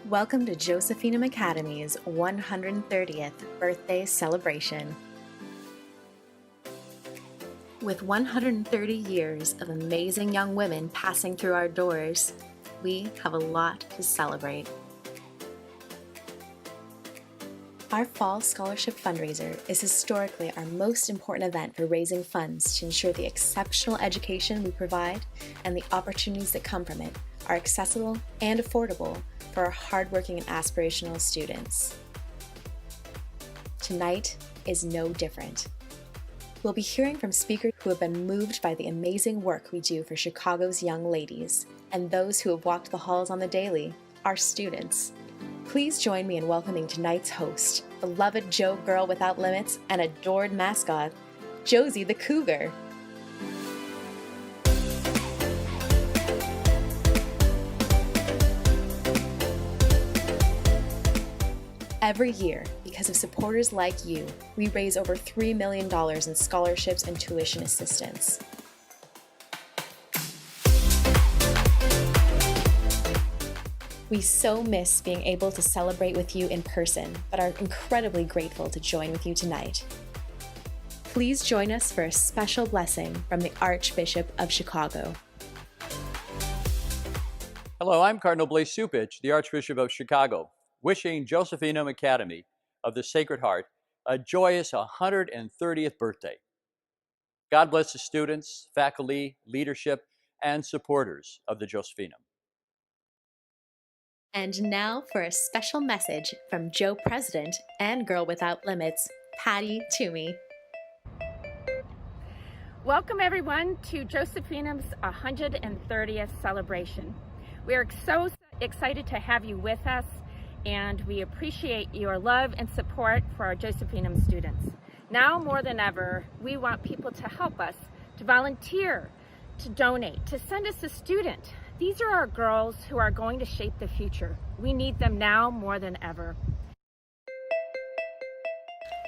Welcome to Josephinum Academy's 130th birthday celebration. With 130 years of amazing young women passing through our doors, we have a lot to celebrate. Our Fall Scholarship Fundraiser is historically our most important event for raising funds to ensure the exceptional education we provide and the opportunities that come from it are accessible and affordable for our hardworking and aspirational students. Tonight is no different. We'll be hearing from speakers who have been moved by the amazing work we do for Chicago's young ladies and those who have walked the halls on the daily, our students. Please join me in welcoming tonight's host, beloved Joe Girl Without Limits and adored mascot, Josie the Cougar. Every year, because of supporters like you, we raise over $3 million in scholarships and tuition assistance. We so miss being able to celebrate with you in person, but are incredibly grateful to join with you tonight. Please join us for a special blessing from the Archbishop of Chicago. Hello, I'm Cardinal Blaise Cupich, the Archbishop of Chicago, wishing Josephinum Academy of the Sacred Heart a joyous 130th birthday. God bless the students, faculty, leadership, and supporters of the Josephinum. And now for a special message from Joe President and Girl Without Limits, Patty Toomey. Welcome everyone to Josephinum's 130th celebration. We are so excited to have you with us, and we appreciate your love and support for our Josephinum students. Now more than ever, we want people to help us, to volunteer, to donate, to send us a student. These are our girls who are going to shape the future. We need them now more than ever.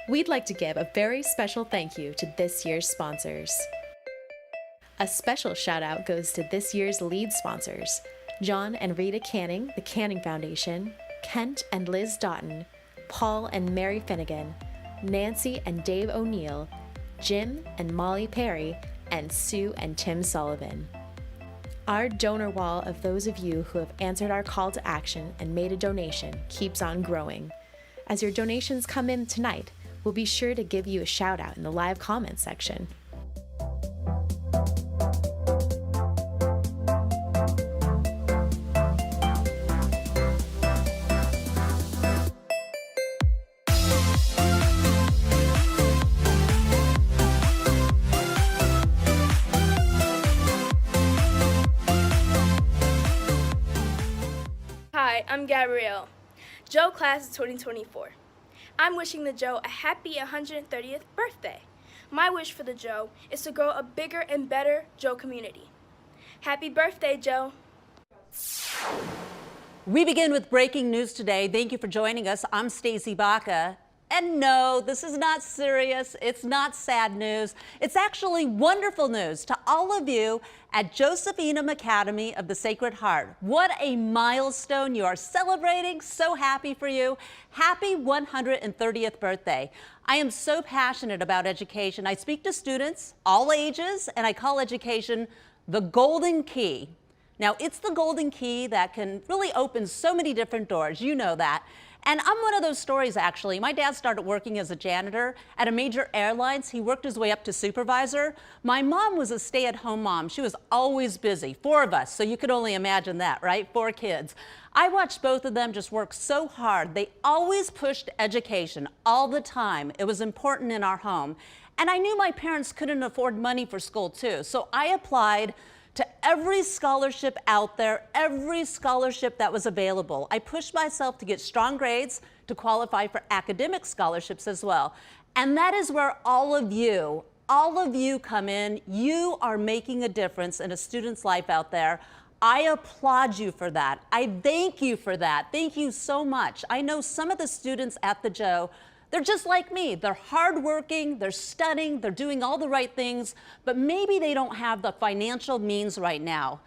We'd like to give a very special thank you to this year's sponsors. A special shout out goes to this year's lead sponsors, John and Rita Canning, the Canning Foundation, Kent and Liz Doughton, Paul and Mary Finnegan, Nancy and Dave O'Neill, Jim and Molly Perry, and Sue and Tim Sullivan. Our donor wall of those of you who have answered our call to action and made a donation keeps on growing. As your donations come in tonight, we'll be sure to give you a shout out in the live comments section. Hi, I'm Gabrielle. Joe Class of 2024. I'm wishing the Joe a happy 130th birthday. My wish for the Joe is to grow a bigger and better Joe community. Happy birthday, Joe. We begin with breaking news today. Thank you for joining us. I'm Stacey Baca. And no, this is not serious. It's not sad news. It's actually wonderful news to all of you at Josephinum Academy of the Sacred Heart. What a milestone you are celebrating. So happy for you. Happy 130th birthday. I am so passionate about education. I speak to students, all ages, and I call education the golden key. Now, it's the golden key that can really open so many different doors. You know that. And I'm one of those stories, actually. My dad started working as a janitor at a major airlines. He worked his way up to supervisor. My mom was a stay-at-home mom. She was always busy, 4 of us, so you could only imagine that, right? 4 kids. I watched both of them just work so hard. They always pushed education all the time. It was important in our home. And I knew my parents couldn't afford money for school, too. So I applied to every scholarship out there, every scholarship that was available. I pushed myself to get strong grades to qualify for academic scholarships as well. And that is where all of you come in. You are making a difference in a student's life out there. I applaud you for that. I thank you for that. Thank you so much. I know some of the students at the Joe, they're just like me. They're hardworking, they're studying, they're doing all the right things, but maybe they don't have the financial means right now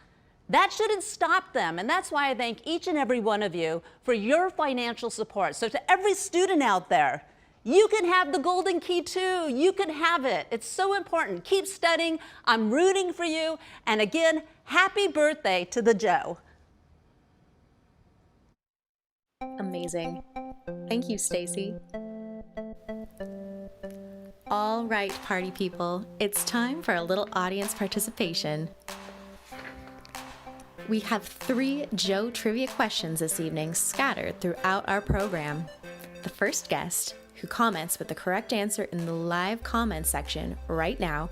That shouldn't stop them, and that's why I thank each and every one of you for your financial support. So to every student out there, you can have the golden key too. You can have it. It's so important. Keep studying. I'm rooting for you. And again, happy birthday to the Joe. Amazing. Thank you, Stacy. All right, party people, it's time for a little audience participation. We have 3 Joe trivia questions this evening scattered throughout our program. The first guest, who comments with the correct answer in the live comment section right now,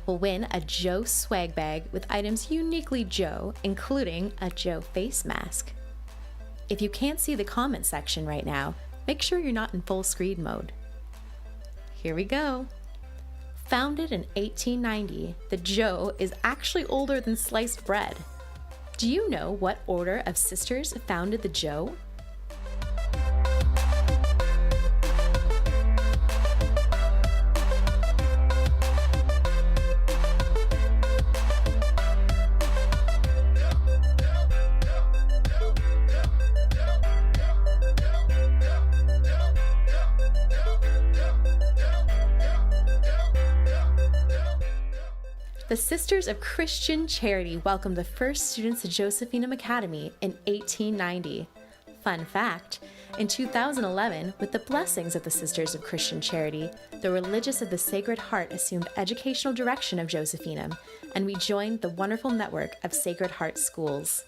will win a Joe swag bag with items uniquely Joe, including a Joe face mask. If you can't see the comment section right now, make sure you're not in full screen mode. Here we go. Founded in 1890, the Joe is actually older than sliced bread. Do you know what order of sisters founded the Joe? The Sisters of Christian Charity welcomed the first students to Josephinum Academy in 1890. Fun fact, in 2011, with the blessings of the Sisters of Christian Charity, the Religious of the Sacred Heart assumed educational direction of Josephinum, and we joined the wonderful network of Sacred Heart schools.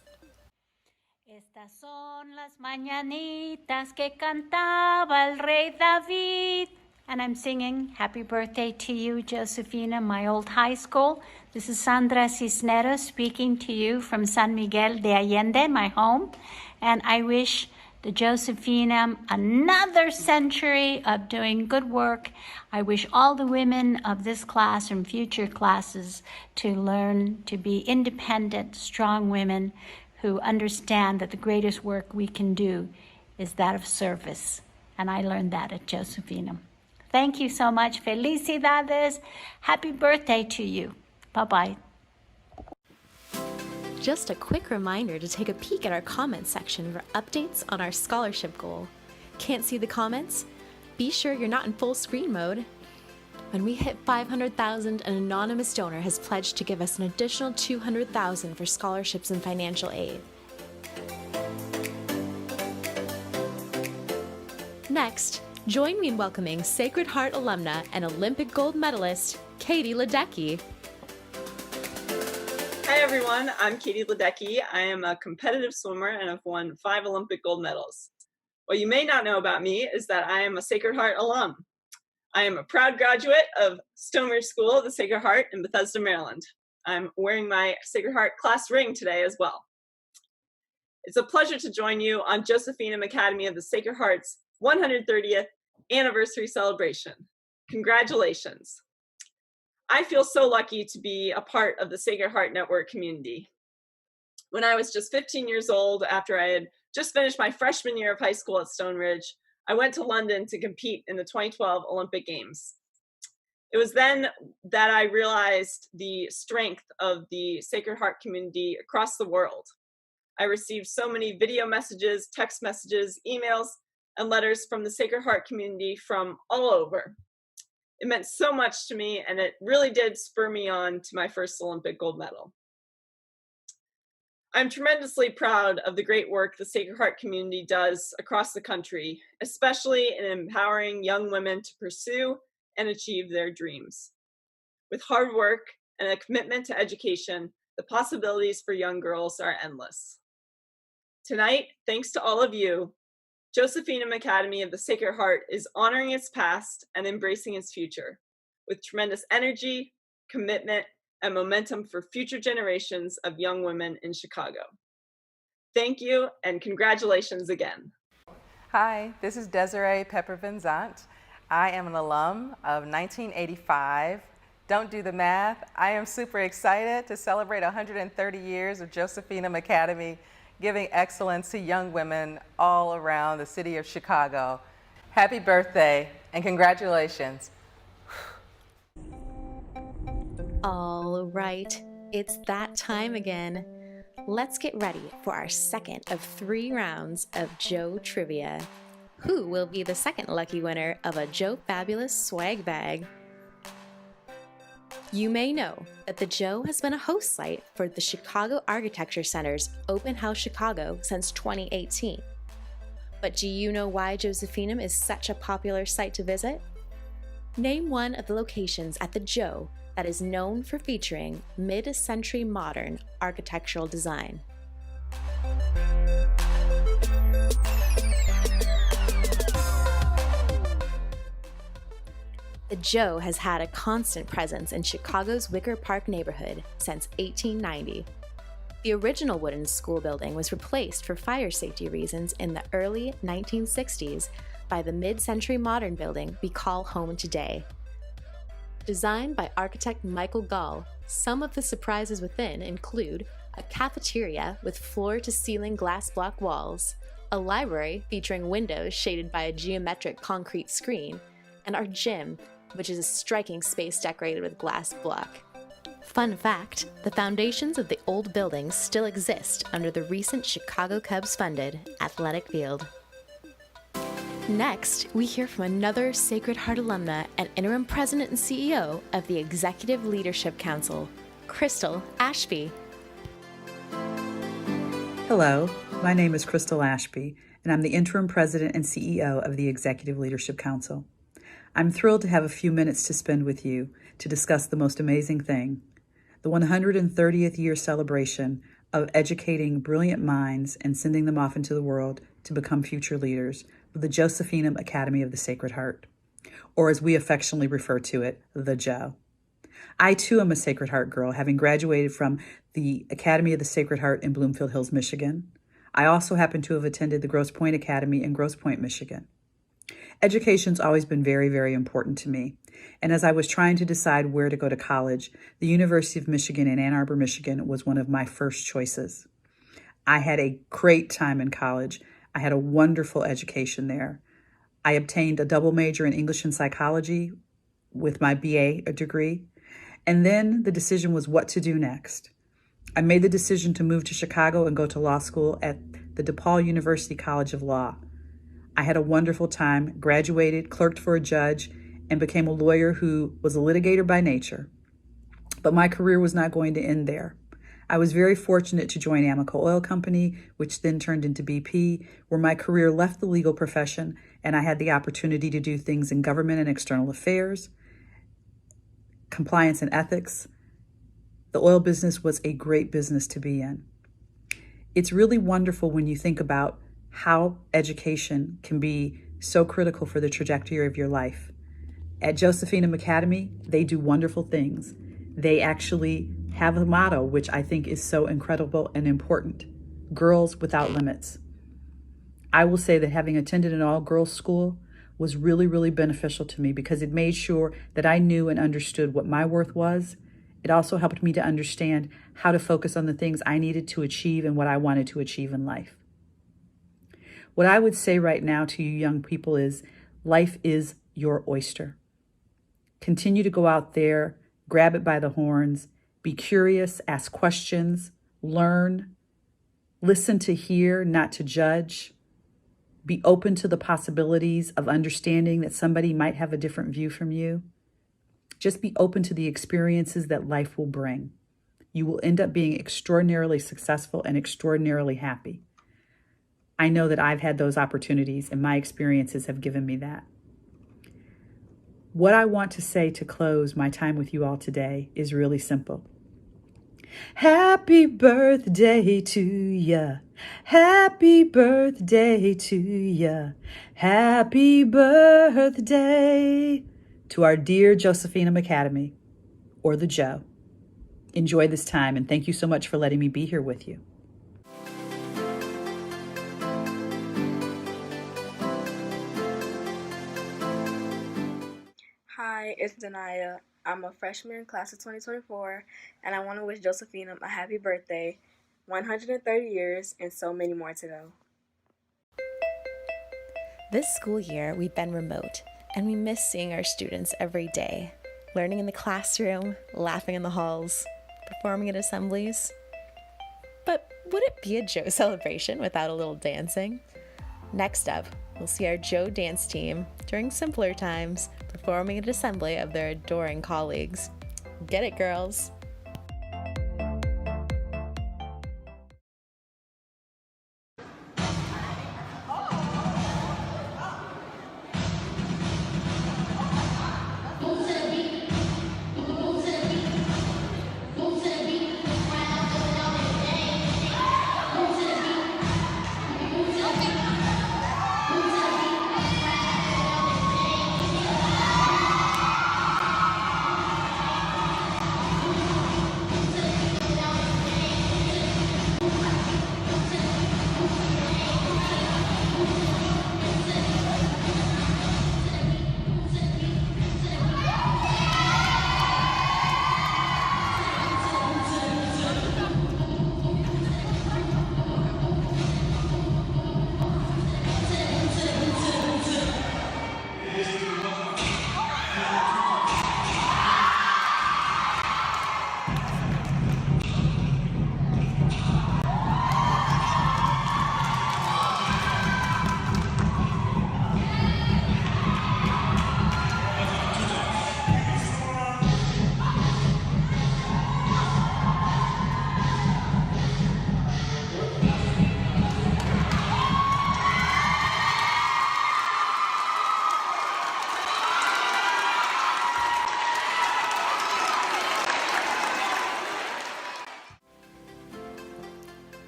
Estas son las mañanitas que cantaba el rey David. And I'm singing happy birthday to you, Josefina, my old high school. This is Sandra Cisneros speaking to you from San Miguel de Allende, my home. And I wish the Josephinum another century of doing good work. I wish all the women of this class and future classes to learn to be independent, strong women who understand that the greatest work we can do is that of service. And I learned that at Josephinum. Thank you so much. Felicidades. Happy birthday to you. Bye-bye. Just a quick reminder to take a peek at our comments section for updates on our scholarship goal. Can't see the comments? Be sure you're not in full screen mode. When we hit 500,000, an anonymous donor has pledged to give us an additional 200,000 for scholarships and financial aid. Next, join me in welcoming Sacred Heart alumna and Olympic gold medalist, Katie Ledecky. Hi everyone, I'm Katie Ledecky. I am a competitive swimmer and have won 5 Olympic gold medals. What you may not know about me is that I am a Sacred Heart alum. I am a proud graduate of Stoneridge School of the Sacred Heart in Bethesda, Maryland. I'm wearing my Sacred Heart class ring today as well. It's a pleasure to join you on Josephinum Academy of the Sacred Heart's 130th anniversary celebration. Congratulations. I feel so lucky to be a part of the Sacred Heart Network community. When I was just 15 years old, after I had just finished my freshman year of high school at Stoneridge, I went to London to compete in the 2012 Olympic Games. It was then that I realized the strength of the Sacred Heart community across the world. I received so many video messages, text messages, emails, and letters from the Sacred Heart community from all over. It meant so much to me, and it really did spur me on to my first Olympic gold medal. I'm tremendously proud of the great work the Sacred Heart community does across the country, especially in empowering young women to pursue and achieve their dreams. With hard work and a commitment to education, the possibilities for young girls are endless. Tonight, thanks to all of you, Josephinum Academy of the Sacred Heart is honoring its past and embracing its future with tremendous energy, commitment, and momentum for future generations of young women in Chicago. Thank you, and congratulations again. Hi, this is Desiree Pepper-Venzant. I am an alum of 1985. Don't do the math. I am super excited to celebrate 130 years of Josephinum Academy, giving excellence to young women all around the city of Chicago. Happy birthday and congratulations. All right, it's that time again. Let's get ready for our second of 3 rounds of Joe Trivia. Who will be the second lucky winner of a Joe Fabulous swag bag? You may know that the Joe has been a host site for the Chicago Architecture Center's Open House Chicago since 2018. But do you know why Josephinum is such a popular site to visit? Name one of the locations at the Joe that is known for featuring mid-century modern architectural design. The Joe has had a constant presence in Chicago's Wicker Park neighborhood since 1890. The original wooden school building was replaced for fire safety reasons in the early 1960s by the mid-century modern building we call home today. Designed by architect Michael Gall, some of the surprises within include a cafeteria with floor-to-ceiling glass block walls, a library featuring windows shaded by a geometric concrete screen, and our gym, which is a striking space decorated with glass block. Fun fact, the foundations of the old buildings still exist under the recent Chicago Cubs-funded athletic field. Next, we hear from another Sacred Heart alumna and interim president and CEO of the Executive Leadership Council, Crystal Ashby. Hello, my name is Crystal Ashby, and I'm the interim president and CEO of the Executive Leadership Council. I'm thrilled to have a few minutes to spend with you to discuss the most amazing thing, the 130th year celebration of educating brilliant minds and sending them off into the world to become future leaders with the Josephinum Academy of the Sacred Heart, or as we affectionately refer to it, the Joe. I too am a Sacred Heart girl, having graduated from the Academy of the Sacred Heart in Bloomfield Hills, Michigan. I also happen to have attended the Grosse Pointe Academy in Grosse Pointe, Michigan. Education's always been very, very important to me. And as I was trying to decide where to go to college, the University of Michigan in Ann Arbor, Michigan was one of my first choices. I had a great time in college. I had a wonderful education there. I obtained a double major in English and psychology with my BA degree. And then the decision was what to do next. I made the decision to move to Chicago and go to law school at the DePaul University College of Law. I had a wonderful time, graduated, clerked for a judge, and became a lawyer who was a litigator by nature. But my career was not going to end there. I was very fortunate to join Amoco Oil Company, which then turned into BP, where my career left the legal profession, and I had the opportunity to do things in government and external affairs, compliance and ethics. The oil business was a great business to be in. It's really wonderful when you think about how education can be so critical for the trajectory of your life. At Josephinum Academy, they do wonderful things. They actually have a motto, which I think is so incredible and important: girls without limits. I will say that having attended an all-girls school was really, really beneficial to me because it made sure that I knew and understood what my worth was. It also helped me to understand how to focus on the things I needed to achieve and what I wanted to achieve in life. What I would say right now to you young people is life is your oyster. Continue to go out there, grab it by the horns, be curious, ask questions, learn, listen to hear, not to judge. Be open to the possibilities of understanding that somebody might have a different view from you. Just be open to the experiences that life will bring. You will end up being extraordinarily successful and extraordinarily happy. I know that I've had those opportunities and my experiences have given me that. What I want to say to close my time with you all today is really simple. Happy birthday to ya. Happy birthday to ya. Happy birthday to our dear Josephinum Academy, or the Joe. Enjoy this time, and thank you so much for letting me be here with you. Hi, it's Denaya. I'm a freshman in class of 2024, and I want to wish Josephinum a happy birthday, 130 years, and so many more to go. This school year, we've been remote, and we miss seeing our students every day, learning in the classroom, laughing in the halls, performing at assemblies. But would it be a Joe celebration without a little dancing? Next up, we'll see our Joe dance team during simpler times performing an assembly of their adoring colleagues. Get it, girls!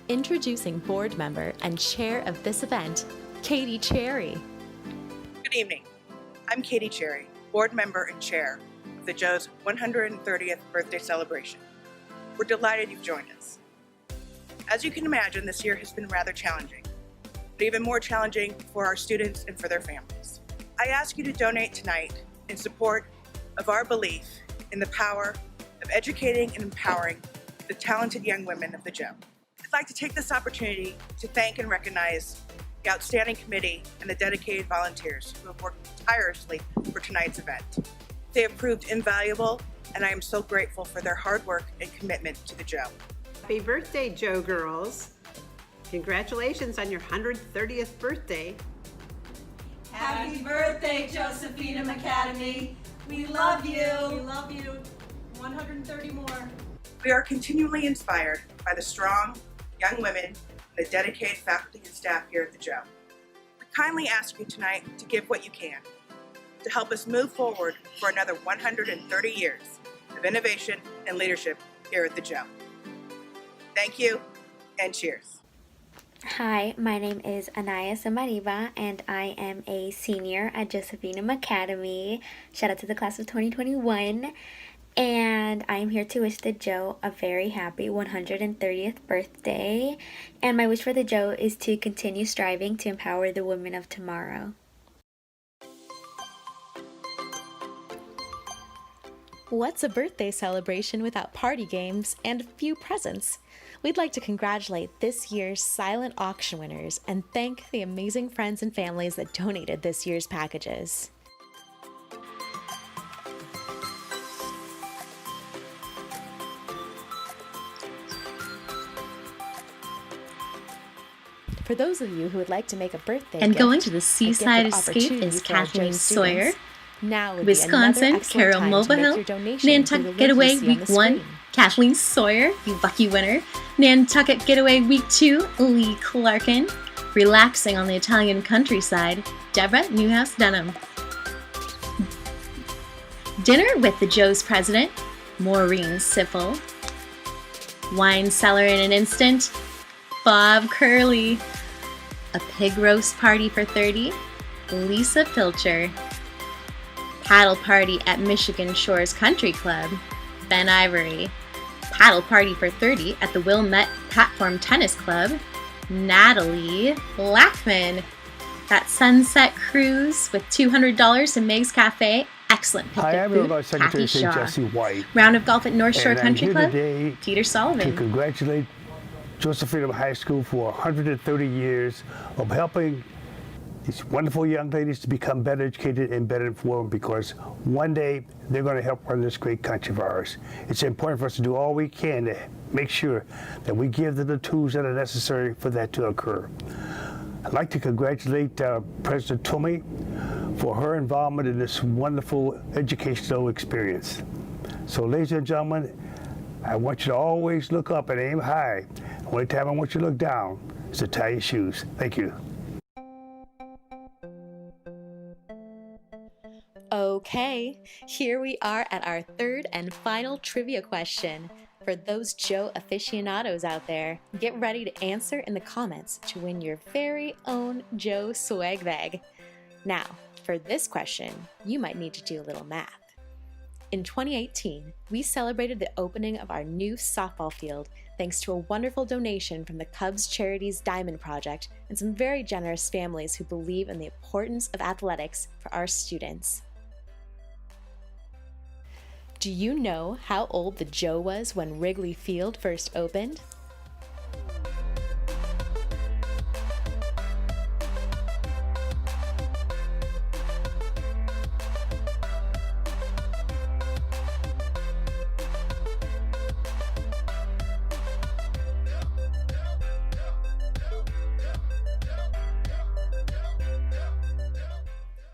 Introducing board member and chair of this event, Katie Cherry. Good evening. I'm Katie Cherry, board member and chair of the Joe's 130th birthday celebration. We're delighted you've joined us. As you can imagine, this year has been rather challenging, but even more challenging for our students and for their families. I ask you to donate tonight in support of our belief in the power of educating and empowering the talented young women of the Joe. I'd like to take this opportunity to thank and recognize the outstanding committee and the dedicated volunteers who have worked tirelessly for tonight's event. They have proved invaluable, and I am so grateful for their hard work and commitment to the Joe. Happy birthday, Joe girls. Congratulations on your 130th birthday. Happy birthday, Josephina Academy. We love you. We love you. 130 more. We are continually inspired by the strong young women and the dedicated faculty and staff here at the Joe. We kindly ask you tonight to give what you can to help us move forward for another 130 years of innovation and leadership here at the Joe. Thank you, and cheers. Hi, my name is Anaya Samariba, and I am a senior at Josephina Academy. Shout out to the class of 2021. And I am here to wish the Joe a very happy 130th birthday. And my wish for the Joe is to continue striving to empower the women of tomorrow. What's a birthday celebration without party games and a few presents? We'd like to congratulate this year's silent auction winners and thank the amazing friends and families that donated this year's packages. For those of you who would like to make a birthday and gift, going to the Seaside Escape is Kathleen Sawyer, Wisconsin, Carol Mulvihill, Nantucket Getaway Week 1, Kathleen Sawyer, you lucky winner, Nantucket Getaway Week 2, Lee Clarkin, relaxing on the Italian countryside, Deborah Newhouse Dunham. Dinner with the Joe's president, Maureen Sippel. Wine cellar in an instant, Bob Curley. A pig roast party for 30, Lisa Pilcher. Paddle party at Michigan Shores Country Club, Ben Ivory. Paddle party for 30 at the Wilmette Platform Tennis Club, Natalie Lackman. That sunset cruise with $200 in Meg's Cafe, excellent picnic Hi, I'm food, Illinois Secretary Kathy Shaw. Jesse White. Round of golf at North Shore And Country I'm here Club, today Peter to Sullivan. congratulate Josephina High School for 130 years of helping these wonderful young ladies to become better educated and better informed, because one day they're going to help run this great country of ours. It's important for us to do all we can to make sure that we give them the tools that are necessary for that to occur. I'd like to congratulate President Toomey for her involvement in this wonderful educational experience. So, ladies and gentlemen, I want you to always look up and aim high. The only time I want you to look down is to tie your shoes. Thank you. Okay, here we are at our third and final trivia question. For those Joe aficionados out there, get ready to answer in the comments to win your very own Joe swag bag. Now, for this question, you might need to do a little math. In 2018, we celebrated the opening of our new softball field thanks to a wonderful donation from the Cubs Charities Diamond Project and some very generous families who believe in the importance of athletics for our students. Do you know how old the Joe was when Wrigley Field first opened?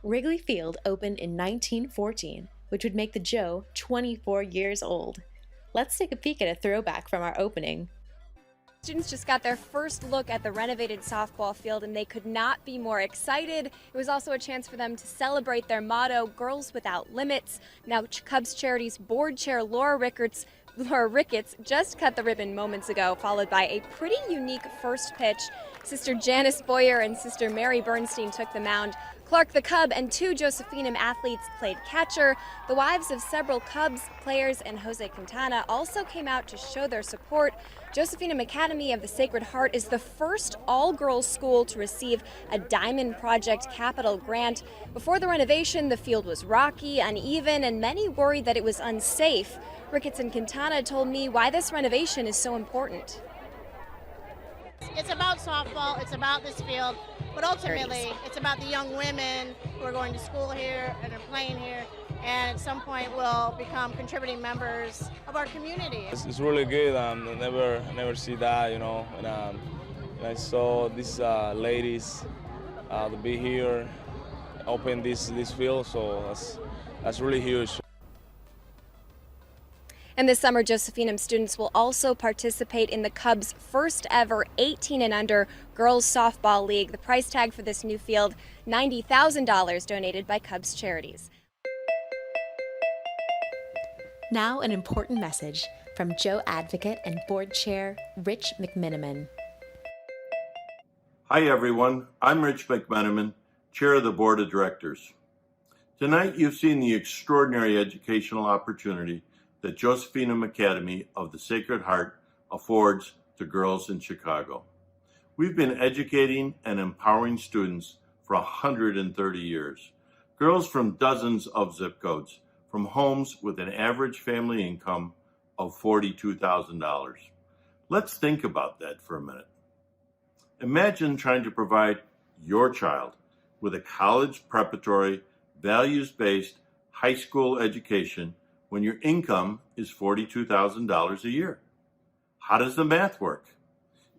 Wrigley Field opened in 1914, which would make the Joe 24 years old. Let's take a peek at a throwback from our opening. Students just got their first look at the renovated softball field and they could not be more excited. It was also a chance for them to celebrate their motto, Girls Without Limits. Now, Cubs Charities Board Chair Laura Ricketts just cut the ribbon moments ago, followed by a pretty unique first pitch. Sister Janice Boyer and Sister Mary Bernstein took the mound. Clark the Cub and two Josephinum athletes played catcher. The wives of several Cubs players and Jose Quintana also came out to show their support. Josephinum Academy of the Sacred Heart is the first all-girls school to receive a Diamond Project capital grant. Before the renovation, the field was rocky, uneven, and many worried that it was unsafe. Ricketts and Quintana told me why this renovation is so important. It's about softball, it's about this field, but ultimately it's about the young women who are going to school here and are playing here, and at some point will become contributing members of our community. It's really good. I never see that, you know, and I saw these ladies to be here, open this field, so that's really huge. And this summer, Josephinum students will also participate in the Cubs' first ever 18 and under girls softball league. The price tag for this new field, $90,000, donated by Cubs Charities. Now an important message from Joe Advocate and Board Chair Rich McMenamin. Hi everyone, I'm Rich McMenamin, Chair of the Board of Directors. Tonight you've seen the extraordinary educational opportunity that Josephinum Academy of the Sacred Heart affords to girls in Chicago. We've been educating and empowering students for 130 years. Girls from dozens of zip codes, from homes with an average family income of $42,000. Let's think about that for a minute. Imagine trying to provide your child with a college preparatory, values-based high school education when your income is $42,000 a year. How does the math work?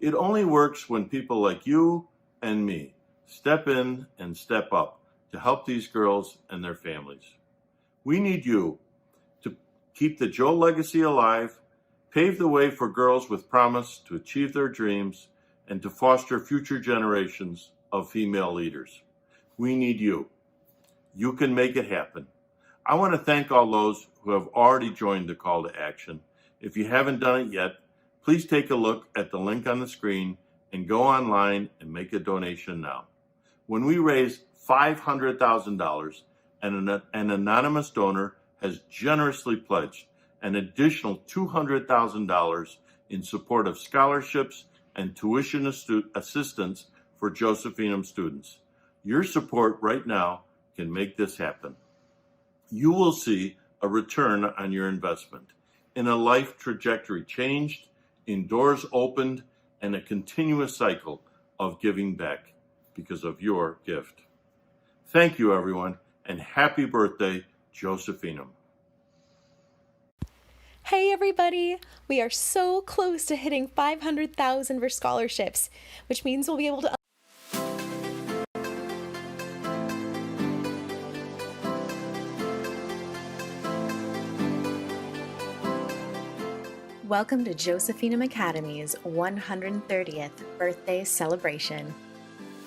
It only works when people like you and me step in and step up to help these girls and their families. We need you to keep the Joe legacy alive, pave the way for girls with promise to achieve their dreams, and to foster future generations of female leaders. We need you. You can make it happen. I want to thank all those who have already joined the call to action. If you haven't done it yet, please take a look at the link on the screen and go online and make a donation now. When we raise $500,000 and an anonymous donor has generously pledged an additional $200,000 in support of scholarships and tuition assistance for Josephinum students. Your support right now can make this happen. You will see a return on your investment in a life trajectory changed, in doors opened, and a continuous cycle of giving back. because of your gift. Thank you, everyone, and happy birthday, Josephinum. Hey everybody! We are so close to hitting 500,000 for scholarships, which means we'll be able to Welcome to Josephinum Academy's 130th birthday celebration.